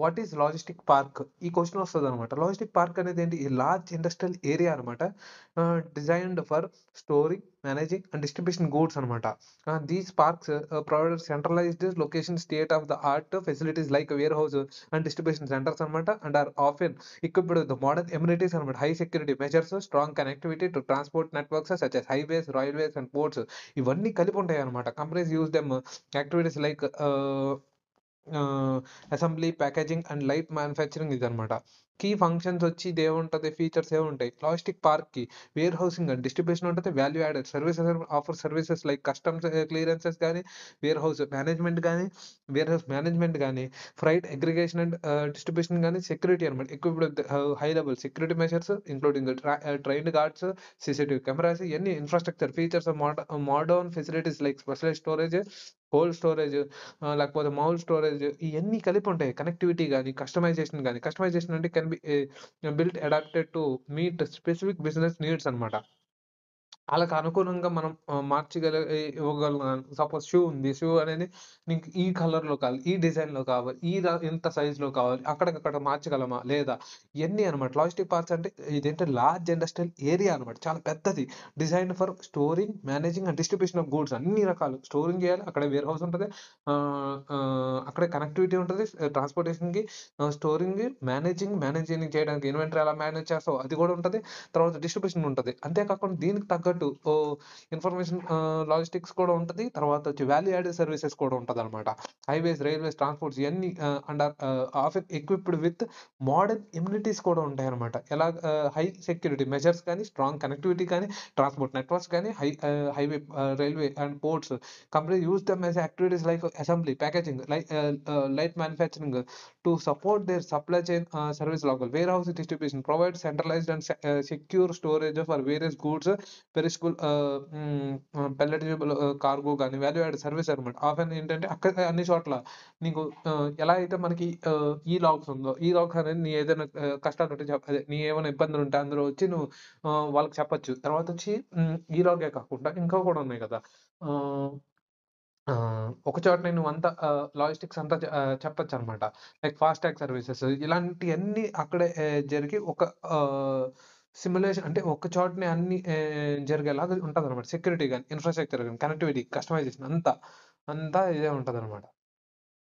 What is logistic park? ఈ question వస్తదనమాట. Logistic park అనేదేంటి? ఈ లార్జ్ ఇండస్ట్రియల్ ఏరియా అనమాట. Designed for storing, managing and distribution goods అనమాట. These parks provide centralised location, state of the art facilities like warehouse and distribution centres అనమాట. And are often equipped with the modern amenities అనమాట. High security measures, strong connectivity to transport networks such as highways, railways and ports. ఇవన్నీ కలిపి ఉంటాయన్నమాట. Companies use them activities like ah, assembly, packaging and light manufacturing ఇదనమాట. Key functions వచ్చి ఇదేముంటది, features ఏముంటాయి? లాజిస్టిక్ పార్క్‌కి వేర్ హౌసింగ్ అండ్ డిస్ట్రిబ్యూషన్ ఉంటది. Value added services offer services like customs clearances గాని, వేర్ హౌస్ మేనేజ్మెంట్ గాని, ఫ్రైట్ అగ్రిగేషన్ అండ్ డిస్ట్రిబ్యూషన్ గాని, సెక్యూరిటీ అనమాట. Equipped with high level security measures including trained guards, CCTV cameras ఇయన్నీ infrastructure features modern facilities like specialised storage, cold storage లేకపోతే mould storage ఇయన్నీ కలిపి ఉంటాయి. Connectivity గాని, customization అంటే can be built adapted to meet specific business needs అన్నమాట. ఆళ్ళకి అనుగుణంగా మనం ఇవ్వగలం. సపోజ్ షూ ఉంది. షూ అనేది నీకు ఈ కలర్‌లో కావాలి, ఈ డిజైన్‌లో కావాలి, ఇంత సైజ్‌లో కావాలి. అక్కడికక్కడ మార్చగలమా? లేదా? ఇయన్నీ అన్నమాట. లాజిస్టిక్ పార్క్స్ అంటే ఇదేంటి లార్జ్ ఇండస్ట్రియల్ ఏరియా అన్నమాట. చాలా పెద్దది. Designed for storing, managing and distribution of goods అన్ని రకాలు. స్టోరింగ్ చేయాలి. అక్కడే వేర్ హౌస్ ఉంటది. అక్కడే కనెక్టివిటీ ఉంటది. ట్రాన్స్‌పోర్టేషన్‌కి మేనేజింగ్ చేయడానికి ఇన్వెంటరీ ఎలా మేనేజ్ చేస్తావో అది కూడా ఉంటది. తర్వాత డిస్ట్రిబ్యూషన్ ఉంటది. అంతే కాకుండా దీనికి తగ్గట్టు ఇన్ఫర్మేషన్ లాజిస్టిక్స్ కూడా ఉంటది. తర్వాత వచ్చి వాల్యూ యాడెడ్ సర్వీసెస్ కూడా ఉంటదనమాట. హైవేస్, రైల్వేస్, ట్రాన్స్‌పోర్ట్స్ ఇయన్నీ often equipped with modern amenities కూడా ఉంటాయన్నమాట. హై సెక్యూరిటీ మెజర్స్ కానీ, స్ట్రాంగ్ కనెక్టివిటీ కానీ, ట్రాన్స్‌పోర్ట్ నెట్వర్క్స్ కానీ, highway, railway and ports. Company use them as activities like assembly, packaging, light manufacturing to support their supply chain service local warehouse distribution provide centralized and secure storage for various goods perishable palatable cargo గాని value added service అనమాట. Often ఏంటంటే అక్కడ అన్ని చోట్ల నీకు ఎలా అయితే మనకి ఈ లాగ్స్ ఉందో, ఈ లాగ్స్ అనేది నీ ఏదైనా కష్టాలుంటే అదే నీ ఏమైనా ఇబ్బందులుంటే అందులో వచ్చి నువ్వు వాళ్ళకి చెప్పొచ్చు. తర్వాతొచ్చి ఈ లాగే కాకుండా ఇంకా కూడా ఉన్నాయి కదా! ఆహ్ ఒక చోటనే నువ్వంతా లాజిస్టిక్స్ అంతా చెప్పొచ్చనమాట. లైక్ ఫాస్ట్ ట్రాక్ సర్వీసెస్ ఇలాంటియన్నీ అక్కడే జరిగి ఒక సిమ్యులేషన్ అంటే ఒక్క చోటనే అన్నీ జరిగేలాగా ఉంటదనమాట. సెక్యూరిటీ గాని, ఇన్‌ఫ్రాస్ట్రక్చర్ గాని, కనెక్టివిటీ, కస్టమైజేషన్ అంతా ఇదే ఉంటదనమాట.